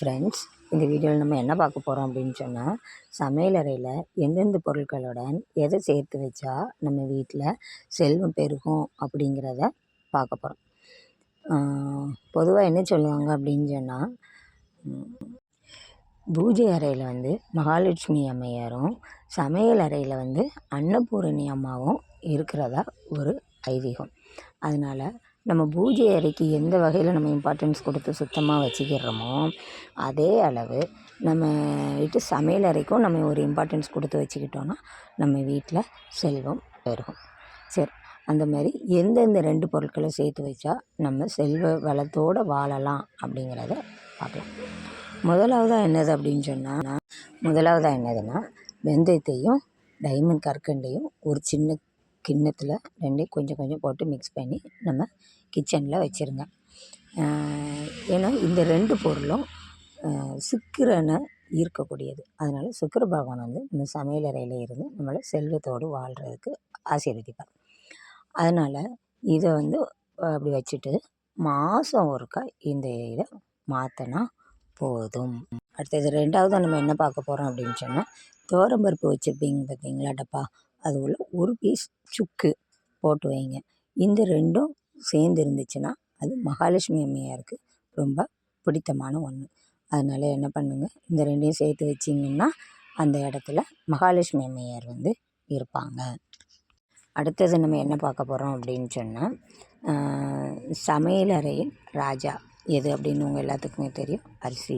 Friends, இந்த வீடியோவில் நம்ம என்ன பார்க்க போகிறோம் அப்படின்னு சொன்னால், சமையலறையில் எந்தெந்த பொருட்களுடன் எதை சேர்த்து வச்சா நம்ம வீட்டில் செல்வம் பெருகும் அப்படிங்கிறத பார்க்க போகிறோம். பொதுவாக என்ன சொல்லுவாங்க அப்படின்னு சொன்னால், பூஜை அறையில் வந்து மகாலட்சுமி அம்மையாரும், சமையல் அறையில் வந்து அன்னபூரணி அம்மாவும் இருக்கிறதா ஒரு ஐதீகம். அதனால் நம்ம பூஜை அறைக்கு எந்த வகையில் நம்ம இம்பார்ட்டன்ஸ் கொடுத்து சுத்தமாக வச்சுக்கிறோமோ, அதே அளவு நம்ம வீட்டு சமையல் அறைக்கும் நம்ம ஒரு இம்பார்ட்டன்ஸ் கொடுத்து வச்சுக்கிட்டோன்னா நம்ம வீட்டில் செல்வம் பெருகும். சரி, அந்த மாதிரி எந்தெந்த 2 பொருட்களை சேர்த்து வச்சா நம்ம செல்வ வளத்தோடு வாழலாம் அப்படிங்கிறத பார்க்கலாம். முதலாவதாக என்னதுன்னா வெந்தயத்தையும் டைமண்ட் கற்கண்டையும் ஒரு சின்ன கிண்ணத்தில் 2 கொஞ்சம் கொஞ்சம் போட்டு மிக்ஸ் பண்ணி நம்ம கிச்சனில் வச்சுருங்க. ஏன்னா இந்த 2 பொருளும் சுக்கிரனை ஈர்க்கக்கூடியது. அதனால் சுக்கிர பகவான் வந்து நம்ம சமையலறையில் இருந்து நம்மளை செல்வத்தோடு வாழ்கிறதுக்கு ஆசீர்வதிப்பார். அதனால் இதை வந்து அப்படி வச்சுட்டு மாதம் ஒருக்கா இந்த இதை மாற்றினா போதும். அடுத்தது 2வது நம்ம என்ன பார்க்க போகிறோம் அப்படின்னு சொன்னால், துவரம்பருப்பு வச்சுருப்பீங்க பார்த்தீங்களா டப்பா, அது உள்ள ஒரு பீஸ் சுக்கு போட்டு வைங்க. இந்த 2ம் சேர்ந்து இருந்துச்சுன்னா அது மகாலட்சுமி அம்மையாருக்கு ரொம்ப பிடித்தமான ஒன்று. அதனால் என்ன பண்ணுங்கள், இந்த 2யும் சேர்த்து வச்சிங்கன்னா அந்த இடத்துல மகாலட்சுமி அம்மையார் வந்து இருப்பாங்க. அடுத்தது நம்ம என்ன பார்க்க போகிறோம் அப்படின்னு சொன்னால், சமையலறையில் ராஜா எது அப்படின்னு உங்கள் எல்லாத்துக்குமே தெரியும், அரிசி.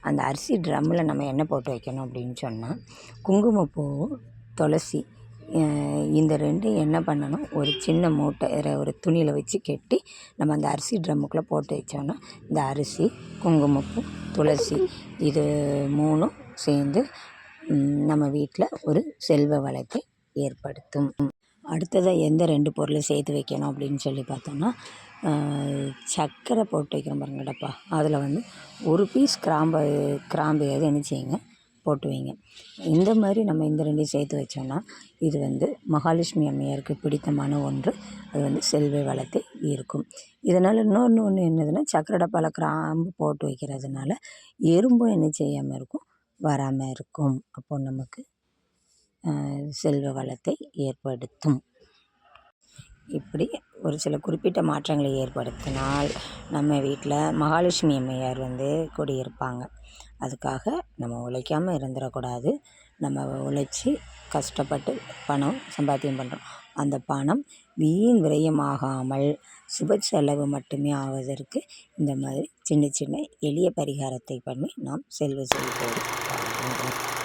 அந்த அரிசி ட்ரம்மில் நம்ம என்ன போட்டு வைக்கணும் அப்படின்னு சொன்னால், குங்குமப்பூ, துளசி, இந்த 2யும் என்ன பண்ணணும், ஒரு சின்ன மூட்டை ஒரு துணியில் வச்சு கெட்டி நம்ம அந்த அரிசி ட்ரம்முக்குள்ளே போட்டு வச்சோன்னா இந்த அரிசி, குங்குமப்பூ, துளசி இது 3ம் சேர்ந்து நம்ம வீட்டில் ஒரு செல்வ வளத்தை ஏற்படுத்தும். அடுத்ததாக எந்த 2 பொருளை சேர்த்து வைக்கணும் அப்படின்னு சொல்லி பார்த்தோன்னா, சர்க்கரை போட்டு வைக்கிறோம் பாருங்க டப்பா, அதில் வந்து ஒரு பீஸ் கிராம்பு எது என்ன செய்யுங்க போட்டு வைங்க. இந்த மாதிரி நம்ம இந்த 2யும் சேர்த்து வச்சோன்னா இது வந்து மகாலட்சுமி அம்மையாருக்கு பிடித்தமான ஒன்று. அது வந்து செல்வ வளத்தை ஈர்க்கும். இதனால் இன்னொன்று என்னதுன்னா, சர்க்கரை டப்பாவில் கிராம்பு போட்டு வைக்கிறதுனால எறும்பும் என்ன செய்யாமல் இருக்கும், வராமல் இருக்கும். அப்போது நமக்கு செல்வ வளத்தை ஏற்படுத்தும். இப்படி ஒரு சில குறிப்பிட்ட மாற்றங்களை ஏற்படுத்தினால் நம்ம வீட்டில் மகாலட்சுமி அம்மையார் வந்து குடியிருப்பாங்க. அதுக்காக நம்ம உழைக்காமல் இருந்துடக்கூடாது. நம்ம உழைச்சி கஷ்டப்பட்டு பணம் சம்பாத்தியம் பண்ணுறோம். அந்த பணம் வீண் விரயமாகாமல் சுப செலவு மட்டுமே ஆவதற்கு இந்த மாதிரி சின்ன சின்ன எளிய பரிகாரத்தை பண்ணி நாம் செல்வ செழிப்போடு வாழலாம்.